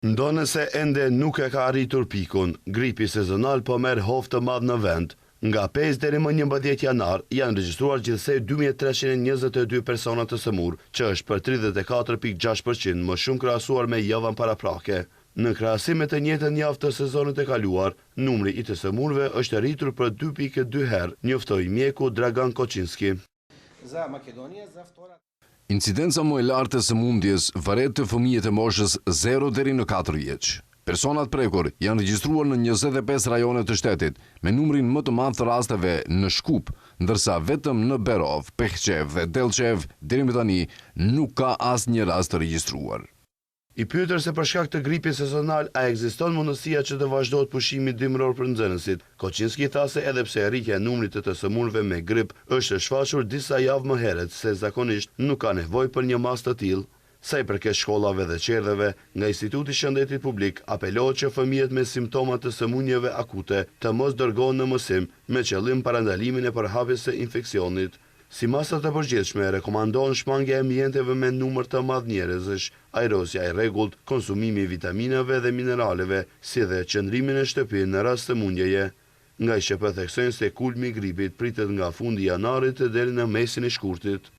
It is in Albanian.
Ndonëse ende nuk e ka arritur pikun, gripi sezonal po merr hovë të madh në vend. Nga 5 deri më 11 janar janë regjistruar gjithsej 2322 persona të sëmurë, që është për 34.6% më shumë krahasuar me javën paraprake. Në krahasim me të njëjtën javë të sezonit të kaluar, numri i të sëmurëve është rritur për 2.2 herë, njoftoi mjeku Dragan Koçinski. Incidenca më e lartë e sëmundjes varet të fëmijët e moshës 0 deri në 4 vjeç. Personat prekur janë regjistruar në 25 rajone të shtetit, me numrin më të madh të rasteve në Shkup, ndërsa vetëm në Berov, Pehqev dhe Delchev deri më tani nuk ka asnjë rast të regjistruar. I pyetur se për shkak të gripit sezonal a ekziston mundësia që të vazhdohet pushimi dimror për nxënësit, Koçinski tha se edhe pse rritja e numrit të sëmurëve me grip është shfaqur disa javë më herët, se zakonisht nuk ka nevojë për një mas të tillë. Sa i përket shkollave dhe qerdheve, nga Instituti i Shëndetit Publik apelohet që fëmijët me simptoma të sëmundjeve akute të mos dërgohen në mësim me qëllim parandalimin e përhapjes së infeksionit. Si masa të përgjithshme, rekomandohen shmangja e mjenteve me numër të madh njerëzish, ajrosja e rregullt, konsumimi i vitaminave dhe mineraleve, si dhe qëndrimi në shtëpi në rast sëmundjeje. Nga i shqiptar theksojnë se kulmi i gripit pritet nga fundi i janarit deri në mesin e shkurtit.